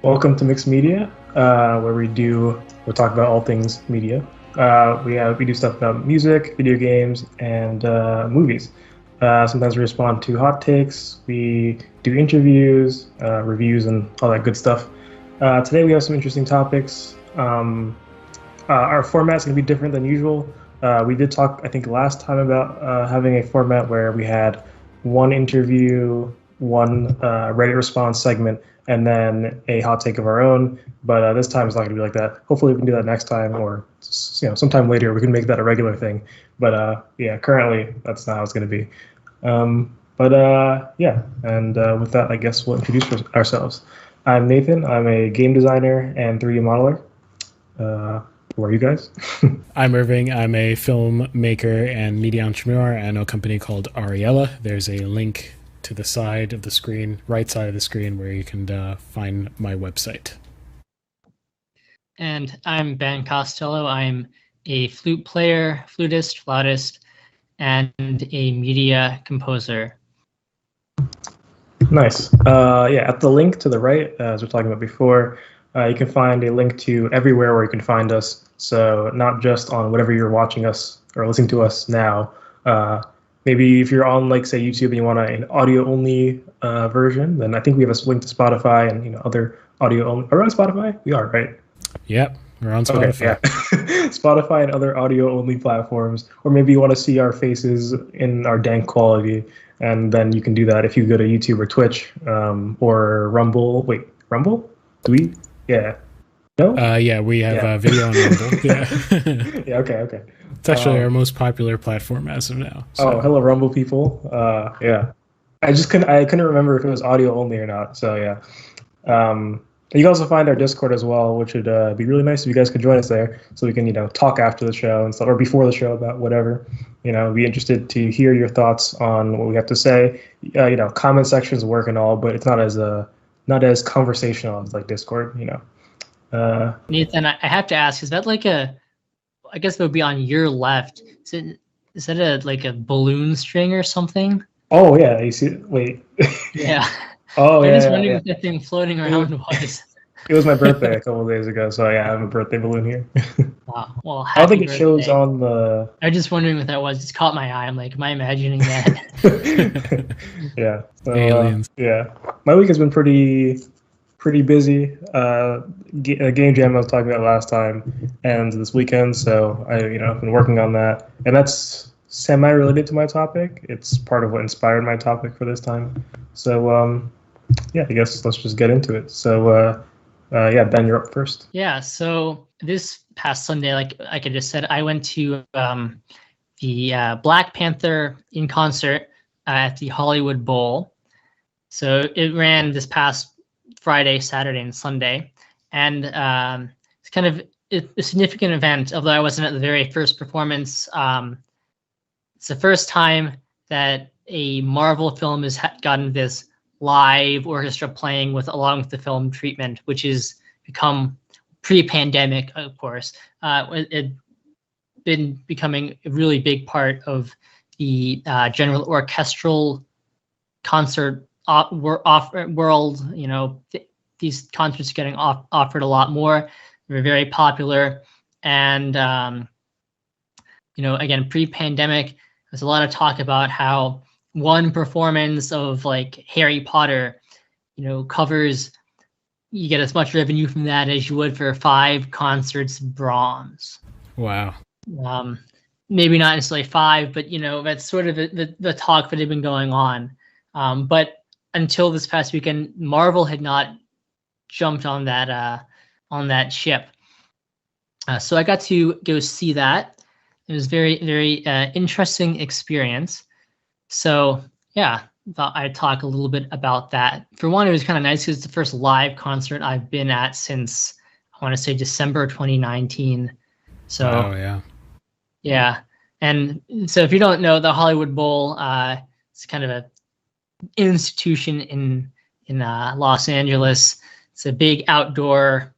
Welcome to Mixed Media, where we'll talk about all things media. We do stuff about music, video games, and movies. Sometimes we respond to hot takes. We do interviews, reviews, and all that good stuff. Today we have some interesting topics. Our format's going to be different than usual. We did talk, I think, last time about having a format where we had one interview, one Reddit response segment, and then a hot take of our own. But this time it's not going to be like that. Hopefully we can do that next time, or sometime later we can make that a regular thing. But yeah, currently that's not how it's going to be. Yeah, and with that, I guess we'll introduce ourselves. I'm Nathan. I'm a game designer and 3D modeler. Who are you guys? I'm Irving. I'm a filmmaker and media entrepreneur. I own a company called Ariella. There's a link to the side of the screen, right side of the screen, where you can find my website. And I'm Ben Costello. I'm a flute player, flutist, flautist, and a media composer. Nice. Yeah, at the link to the right, as we're talking about before, you can find a link to everywhere where you can find us. So not just on whatever you're watching us or listening to us now. Maybe if you're on, like, say, YouTube and you want an audio-only version, then I think we have a link to Spotify and other audio-only. Are we on Spotify? We are, right? Yep, we're on Spotify. Okay, yeah. Spotify and other audio-only platforms. Or maybe you want to see our faces in our dank quality, and then you can do that if you go to YouTube or Twitch or Rumble. Wait, Rumble? Do we? Yeah. No? Yeah, we have video on Rumble. Yeah. Yeah, okay. It's actually our most popular platform as of now. So. Oh, hello, Rumble people. Yeah. I couldn't remember if it was audio only or not. So yeah. You can also find our Discord as well, which would be really nice if you guys could join us there, so we can talk after the show and stuff, or before the show about whatever. Be interested to hear your thoughts on what we have to say. Comment sections work and all, but it's not as conversational as like Discord. Nathan, I have to ask: is that I guess it would be on your left? Is that a balloon string or something? Oh yeah, you see? Wait. Yeah. Oh, yeah. I was wondering what that thing floating around was. It was my birthday a couple of days ago, so yeah, I have a birthday balloon here. Wow. Well, I don't think it birthday. shows on the. I was just wondering what that was. It's caught my eye. I'm like, am I imagining that? Yeah. So, aliens. Yeah. My week has been pretty busy. Game jam I was talking about last time, and this weekend, so I've been working on that, and that's semi-related to my topic. It's part of what inspired my topic for this time. So yeah, I guess let's just get into it. So yeah, Ben, you're up first. Yeah. So this past Sunday, like I just said, I went to the Black Panther in concert at the Hollywood Bowl. So it ran this past Friday, Saturday, and Sunday, and it's kind of a significant event. Although I wasn't at the very first performance, it's the first time that a Marvel film has gotten this live orchestra playing along with the film treatment, which has become pre-pandemic, of course. It been becoming a really big part of the general orchestral concert world. These concerts are getting offered a lot more. They're very popular, and again, pre-pandemic, there's a lot of talk about how one performance of like Harry Potter, covers, you get as much revenue from that as you would for 5 concerts of Brahms. Wow. Maybe not necessarily 5, but that's sort of the talk that had been going on. But until this past weekend, Marvel had not jumped on that ship. So I got to go see that. It was very, very interesting experience. So yeah, thought I'd talk a little bit about that. For one, it was kind of nice because it's the first live concert I've been at since, I want to say, December 2019. So yeah. And so if you don't know, the Hollywood Bowl, it's kind of a institution in Los Angeles. It's a big outdoor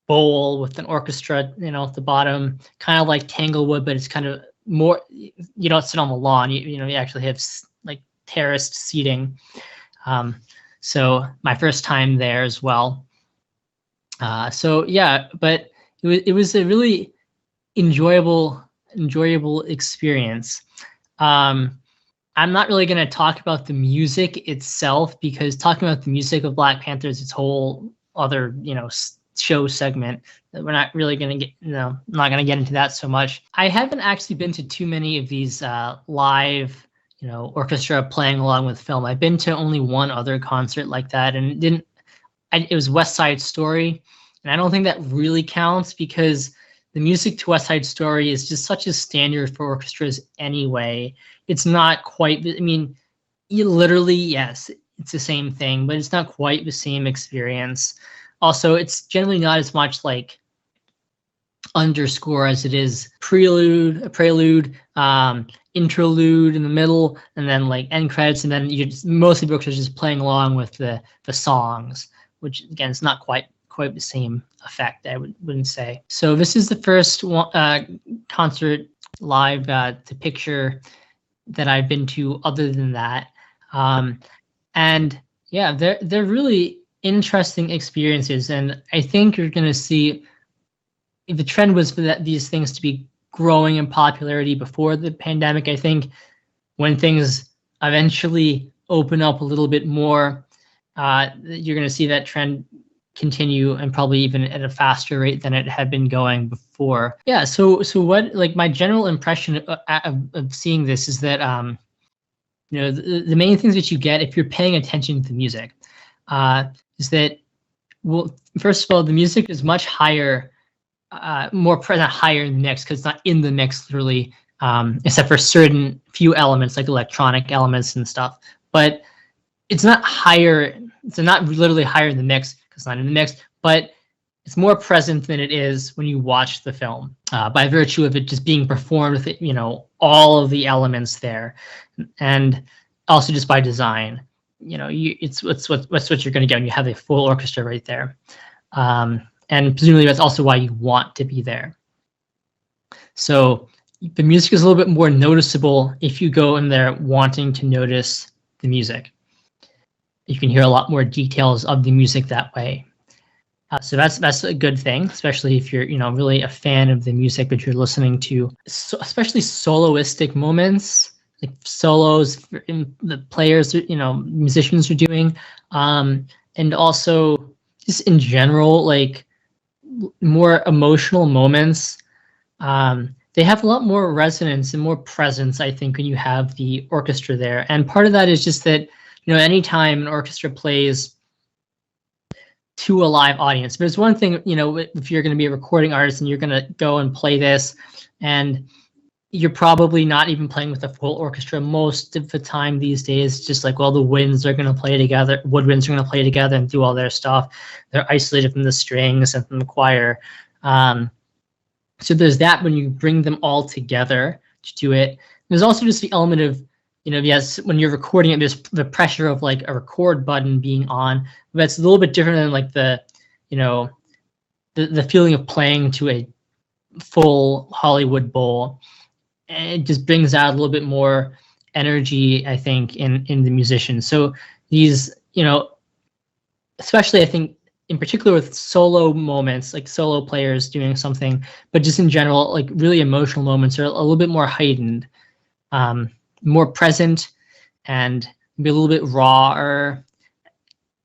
bowl with an orchestra, at the bottom, kind of like Tanglewood, but it's kind of more, you don't sit on the lawn. You actually have like terraced seating. So my first time there as well. So yeah, but it was a really enjoyable experience. I'm not really going to talk about the music itself, because talking about the music of Black Panther is its whole other, show segment that we're not really going to get, not going to get into that so much. I haven't actually been to too many of these live, orchestra playing along with film. I've been to only one other concert like that, and it was West Side Story, and I don't think that really counts, because the music to West Side Story is just such a standard for orchestras anyway. It's not quite, I mean, literally, yes, it's the same thing, but it's not quite the same experience. Also, it's generally not as much like underscore as it is prelude, interlude in the middle, and then like end credits, and then mostly the orchestra just playing along with the songs, which again, it's not quite the same effect, I wouldn't say. So this is the first concert live to picture that I've been to other than that. And yeah, they're really interesting experiences. And I think you're going to see, if the trend was for these things to be growing in popularity before the pandemic, I think when things eventually open up a little bit more, you're going to see that trend continue, and probably even at a faster rate than it had been going before. Yeah. So what, like, my general impression of seeing this is that, the main things that you get if you're paying attention to the music, is that, well, first of all, the music is much higher, more present higher in the mix, because it's not in the mix literally, except for certain few elements like electronic elements and stuff. But it's not higher. It's not literally higher in the mix, it's not in the mix, but it's more present than it is when you watch the film, by virtue of it just being performed with, all of the elements there, and also just by design. It's what you're going to get when you have a full orchestra right there, and presumably that's also why you want to be there. So the music is a little bit more noticeable if you go in there wanting to notice the music. You can hear a lot more details of the music that way. So that's a good thing, especially if you're really a fan of the music that you're listening to. So, especially soloistic moments, like solos the players, musicians are doing, and also just in general, like more emotional moments. They have a lot more resonance and more presence, I think, when you have the orchestra there. And part of that is just that, anytime an orchestra plays to a live audience, there's one thing, if you're going to be a recording artist and you're going to go and play this, and you're probably not even playing with a full orchestra most of the time these days, just like, well, the winds are going to play together, woodwinds are going to play together and do all their stuff. They're isolated from the strings and from the choir. So there's that when you bring them all together to do it. There's also just the element of, yes, when you're recording it, there's the pressure of like a record button being on. But it's a little bit different than like the feeling of playing to a full Hollywood bowl. And it just brings out a little bit more energy, I think, in the musicians. So these, especially I think in particular with solo moments, like solo players doing something, but just in general, like really emotional moments are a little bit more heightened. More present, and be a little bit rawer.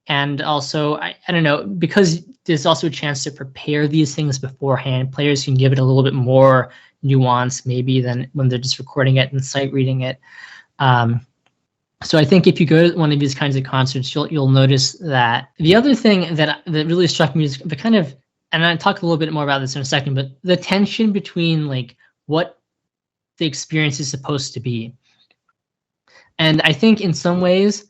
And also, I don't know, because there's also a chance to prepare these things beforehand, players can give it a little bit more nuance maybe than when they're just recording it and sight reading it. So I think if you go to one of these kinds of concerts, you'll notice that. The other thing that really struck me is the kind of, and I'll talk a little bit more about this in a second, but the tension between like what the experience is supposed to be. And I think in some ways,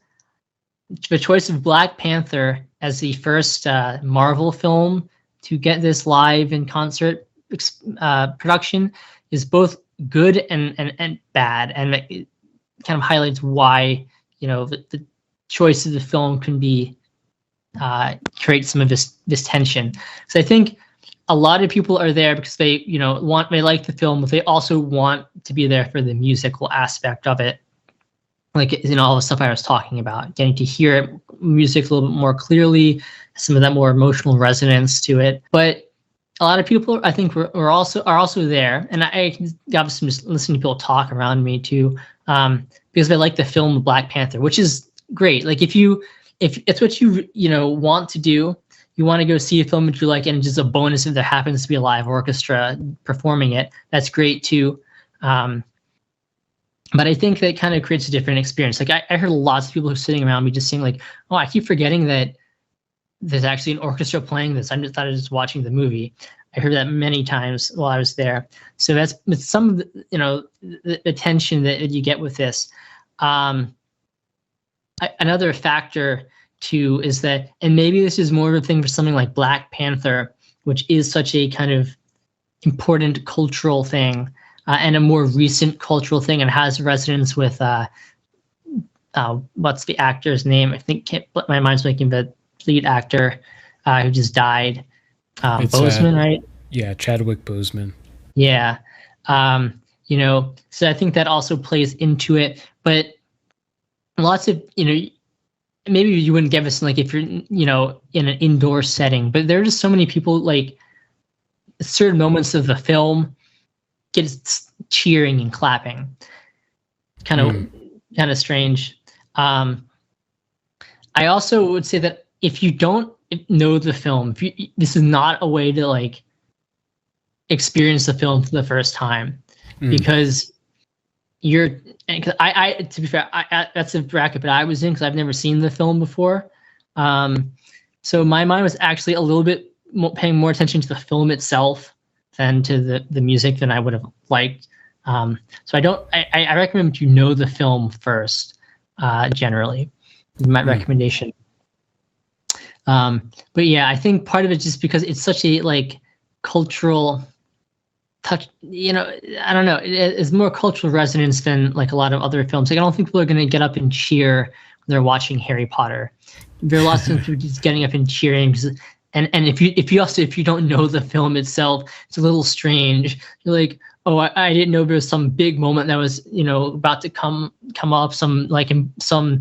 the choice of Black Panther as the first Marvel film to get this live in concert production is both good and bad, and it kind of highlights why the choice of the film can be create some of this tension. So I think a lot of people are there because they they like the film, but they also want to be there for the musical aspect of it. like, all the stuff I was talking about, getting to hear music a little bit more clearly, some of that more emotional resonance to it. But a lot of people, I think, are also there, and I obviously just listening to people talk around me too, because they like the film Black Panther, which is great. Like if it's what you want to do, you want to go see a film that you like, and just a bonus if there happens to be a live orchestra performing it, that's great too. But I think that kind of creates a different experience. Like I heard lots of people who are sitting around me just saying like, oh, I keep forgetting that there's actually an orchestra playing this. I thought I was just watching the movie. I heard that many times while I was there. So that's some of the, the tension that you get with this. Another factor too is that, and maybe this is more of a thing for something like Black Panther, which is such a kind of important cultural thing, and a more recent cultural thing, and has resonance with what's the actor's name? I think my mind's making the lead actor who just died. Boseman, right? Yeah, Chadwick Boseman. Yeah. So I think that also plays into it. But lots of, maybe you wouldn't give us like if you're, in an indoor setting, but there are just so many people, like certain moments of the film get cheering and clapping. Kind of strange. I also would say that if you don't know the film, this is not a way to like experience the film for the first time, because I to be fair, that's a bracket that I was in because I've never seen the film before. So my mind was actually a little bit paying more attention to the film itself than to the music than I would have liked. So I recommend you know the film first, generally, my recommendation. But yeah, I think part of it just because it's such a like cultural touch, I don't know, it's more cultural resonance than like a lot of other films. Like I don't think people are going to get up and cheer when they're watching Harry Potter. There are lots of people just getting up and cheering and if you don't know the film itself, it's a little strange. You're like, oh, I didn't know there was some big moment that was, about to come up, some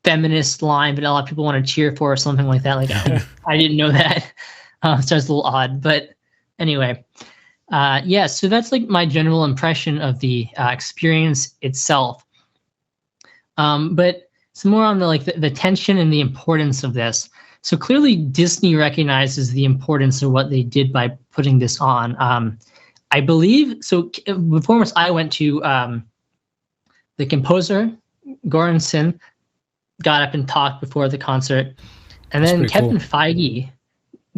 feminist line, but a lot of people want to cheer for or something like that. Like, I didn't know that. So it's a little odd, but anyway, so that's like my general impression of the experience itself. But it's more on the tension and the importance of this. So clearly Disney recognizes the importance of what they did by putting this on. I believe, so the performance I went to, the composer, Goranson, got up and talked before the concert. And then Kevin Feige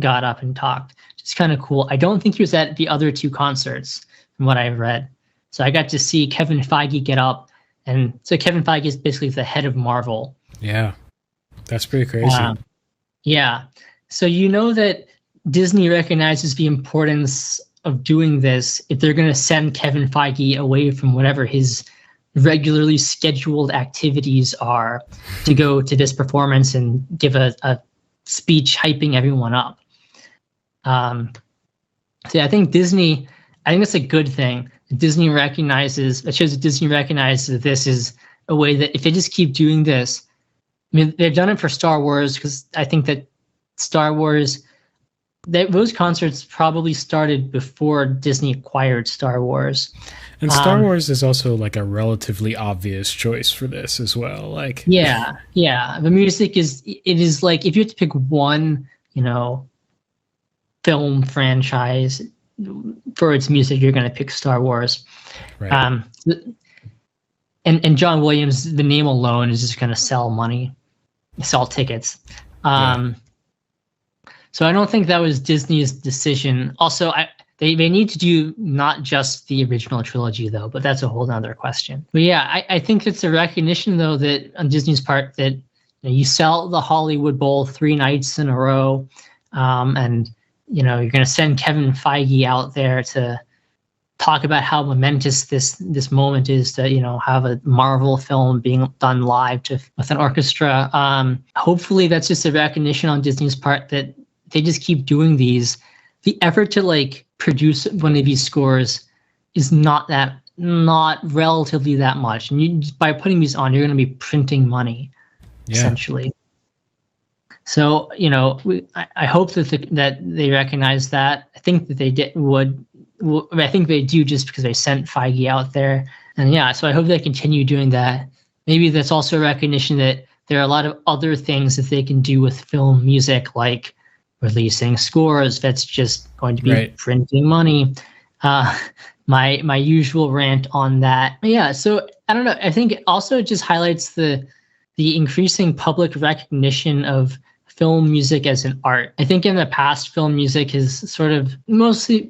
got up and talked. It's kind of cool. I don't think he was at the other two concerts from what I've read. So I got to see Kevin Feige get up. And so Kevin Feige is basically the head of Marvel. Yeah. That's pretty crazy. Yeah. So that Disney recognizes the importance of doing this if they're going to send Kevin Feige away from whatever his regularly scheduled activities are to go to this performance and give a speech hyping everyone up. So I think that's a good thing. It shows that Disney recognizes that this is a way that if they just keep doing this, I mean, they've done it for Star Wars, because I think that Star Wars, those concerts probably started before Disney acquired Star Wars. And Star Wars is also like a relatively obvious choice for this as well. Like, yeah. The music is like, if you have to pick one, film franchise for its music, you're going to pick Star Wars. Right. And John Williams, the name alone is just going to sell tickets. So I don't think that was Disney's decision. Also, they need to do not just the original trilogy, though, but that's a whole nother question. But yeah, I think it's a recognition, though, that on Disney's part that you sell the Hollywood Bowl 3 nights in a row, and you're going to send Kevin Feige out there to talk about how momentous this moment is to have a Marvel film being done live with an orchestra. Hopefully that's just a recognition on Disney's part that they just keep doing these. The effort to produce one of these scores is not that not relatively that much. And by putting these on, you're going to be printing money, essentially. So, I hope that they recognize that. I think that they would. I think they do just because they sent Feige out there. And so I hope they continue doing that. Maybe that's also a recognition that there are a lot of other things that they can do with film music, like releasing scores. That's just going to be printing money. My usual rant on that. But so I don't know. I think it also just highlights the increasing public recognition of film music as an art. I think in the past, film music is sort of mostly,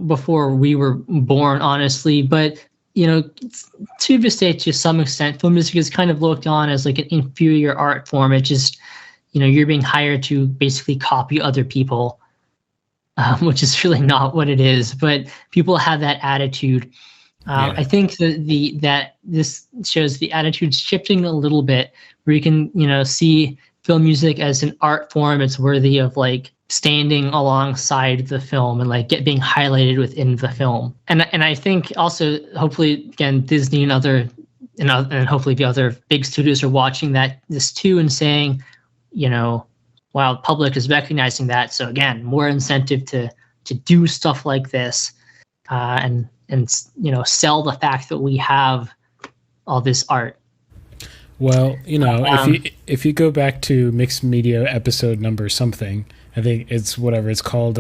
before we were born, honestly, but to this day, to some extent, film music is kind of looked on as like an inferior art form. It just, you're being hired to basically copy other people, which is really not what it is. But people have that attitude. I think that this shows the attitude shifting a little bit, where you can, see film music as an art form. It's worthy of like standing alongside the film and like being highlighted within the film. And I think also, hopefully, again, Disney and hopefully the other big studios are watching this too and saying, wow, the public is recognizing that. So again, more incentive to do stuff like this, and sell the fact that we have all this art. Well, if you go back to Mixed Media episode number something, I think it's whatever it's called,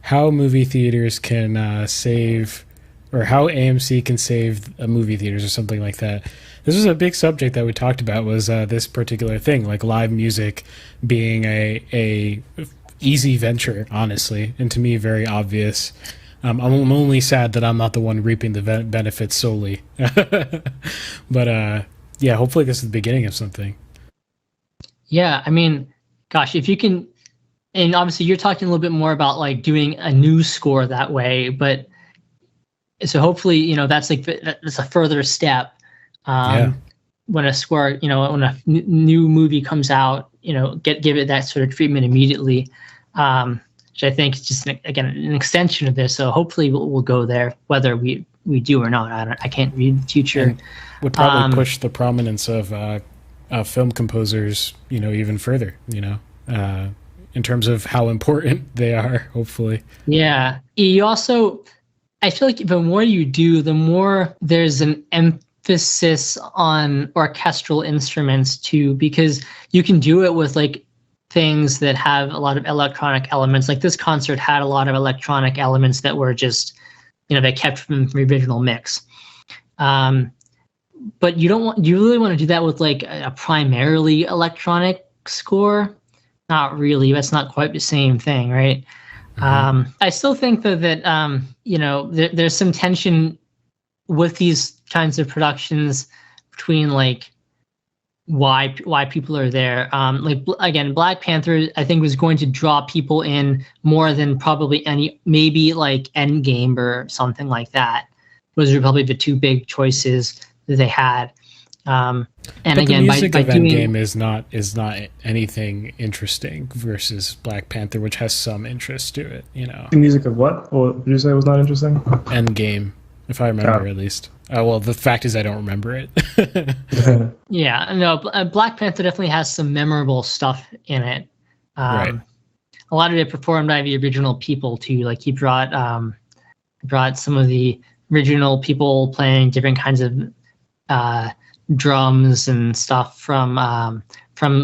how movie theaters can save, or how AMC can save movie theaters or something like that. This was a big subject that we talked about, was this particular thing, like live music being a easy venture, honestly, and to me very obvious. I'm only sad that I'm not the one reaping the benefits solely. But hopefully this is the beginning of something. Yeah, I mean, gosh, if you can, and obviously you're talking a little bit more about like doing a new score that way, but so hopefully, that's a further step. When a score, when a new movie comes out, give it that sort of treatment immediately, which I think is just an extension of this. So hopefully we'll go there, whether we do or not. I can't read the future. And would probably push the prominence of film composers, even further, in terms of how important they are, hopefully. Yeah. You also, I feel like the more you do, the more there's an emphasis on orchestral instruments too, because you can do it with like things that have a lot of electronic elements. Like this concert had a lot of electronic elements that were just, they kept from the original mix. But you really want to do that with like a primarily electronic score? Not really. That's not quite the same thing, right? Mm-hmm. I still think that there's some tension with these kinds of productions between like why people are there. Like again, Black Panther, I think, was going to draw people in more than probably maybe like Endgame or something like that. Those are probably the two big choices that they had. And but again, the music of doing Endgame is not anything interesting versus Black Panther, which has some interest to it. The music of what? What did you say was not interesting? Endgame, if I remember at least. Well, the fact is I don't remember it. Yeah, no, Black Panther definitely has some memorable stuff in it. Right. A lot of it performed by the original people too. Like he brought some of the original people playing different kinds of drums and stuff from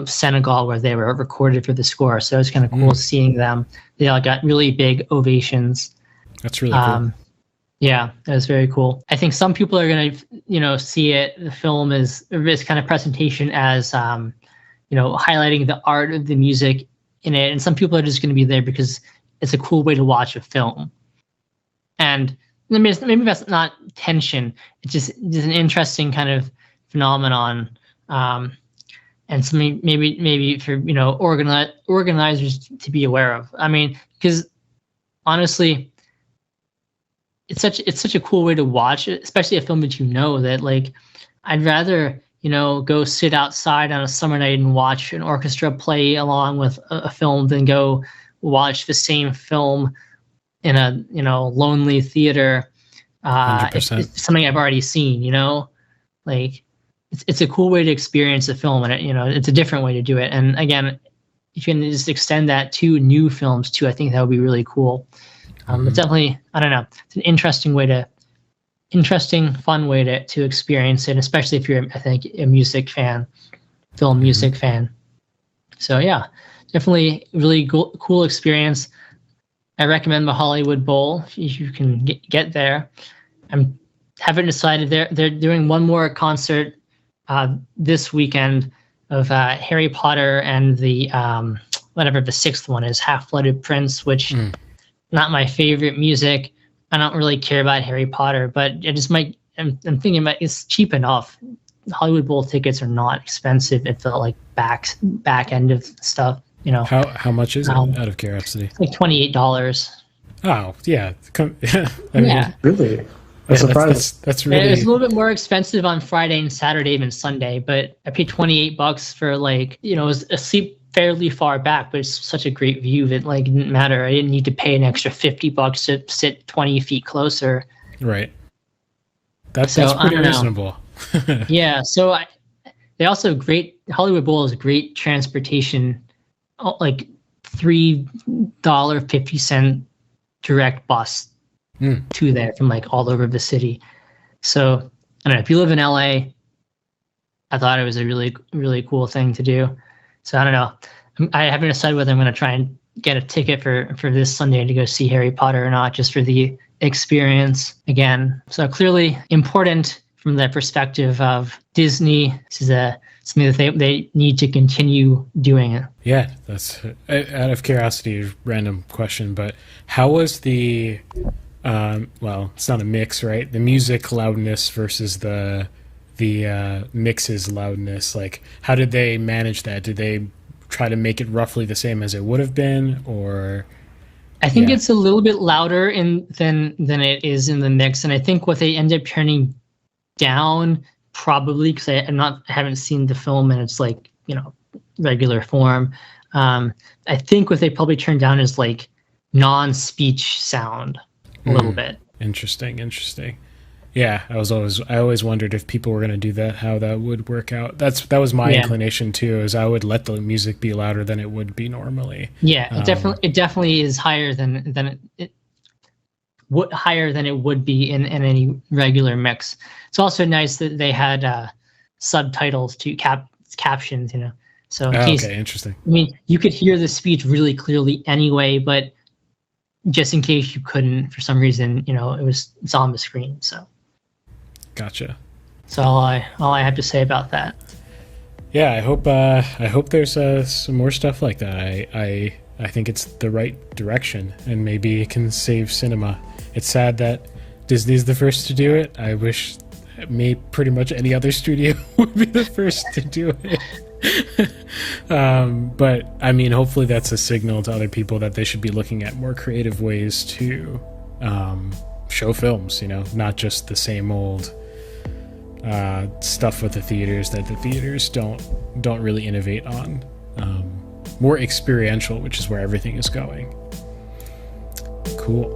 Senegal, where they were recorded for the score. So it's kind of cool seeing them. They all got really big ovations. That's really cool. Yeah, that was very cool. I think some people are going to, see the film as this kind of presentation as, highlighting the art of the music in it. And some people are just going to be there because it's a cool way to watch a film. And maybe that's not tension. It's just an interesting kind of phenomenon. And something maybe for, organizers to be aware of. I mean, because honestly, it's such a cool way to watch it, especially a film that that like I'd rather go sit outside on a summer night and watch an orchestra play along with a film than go watch the same film in a lonely theater it's something I've already seen, you know, like it's a cool way to experience a film, and it's a different way to do it. And again, if you can just extend that to new films too, I think that would be really cool. But definitely, I don't know, it's an interesting, fun way to experience it, especially if you're, I think, a music fan, film music fan. So yeah, definitely really cool experience. I recommend the Hollywood Bowl if you can get there. I haven't decided. They're doing one more concert this weekend of Harry Potter and the whatever the sixth one is, Half-Blooded Prince, which not my favorite music. I don't really care about Harry Potter, but I just might. I'm thinking about it's cheap enough. Hollywood Bowl tickets are not expensive. It felt like back end of stuff. You know, how much is it, out of curiosity? It's like $28. Oh yeah, yeah, really. That's surprising. That's really. It's a little bit more expensive on Friday and Saturday than Sunday, but I paid $28 for it was a seat fairly far back, but it's such a great view that it didn't matter. I didn't need to pay an extra $50 to sit 20 feet closer. Right. That's pretty reasonable. Yeah. So they also Hollywood Bowl is great transportation, like $3.50 direct bus to there from all over the city. So I don't know, if you live in LA, I thought it was a really, really cool thing to do. So I don't know. I haven't decided whether I'm going to try and get a ticket for this Sunday to go see Harry Potter or not, just for the experience again. So clearly important from the perspective of Disney. This is something that they need to continue doing it. Yeah, that's out of curiosity, random question, but how was the well, it's not a mix, right? The music loudness versus the mix's loudness. How did they manage that? Did they try to make it roughly the same as it would have been, or? I think it's a little bit louder than it is in the mix, and I think what they end up turning down, probably because I haven't seen the film and it's regular form. I think what they probably turned down is non-speech sound a little bit. Interesting. Yeah, I always wondered if people were going to do that, how that would work out. That was my inclination too, is I would let the music be louder than it would be normally. Yeah, it definitely is higher than it would be in any regular mix. It's also nice that they had subtitles to captions, So in case, okay, interesting. I mean, you could hear the speech really clearly anyway, but just in case you couldn't for some reason, it's on the screen. So. Gotcha. That's all I have to say about that. Yeah, I hope there's some more stuff like that. I think it's the right direction, and maybe it can save cinema. It's sad that Disney's the first to do it. I wish pretty much any other studio would be the first to do it. But I mean, hopefully that's a signal to other people that they should be looking at more creative ways to show films, not just the same old stuff with the theaters that the theaters don't really innovate on. More experiential, which is where everything is going. Cool.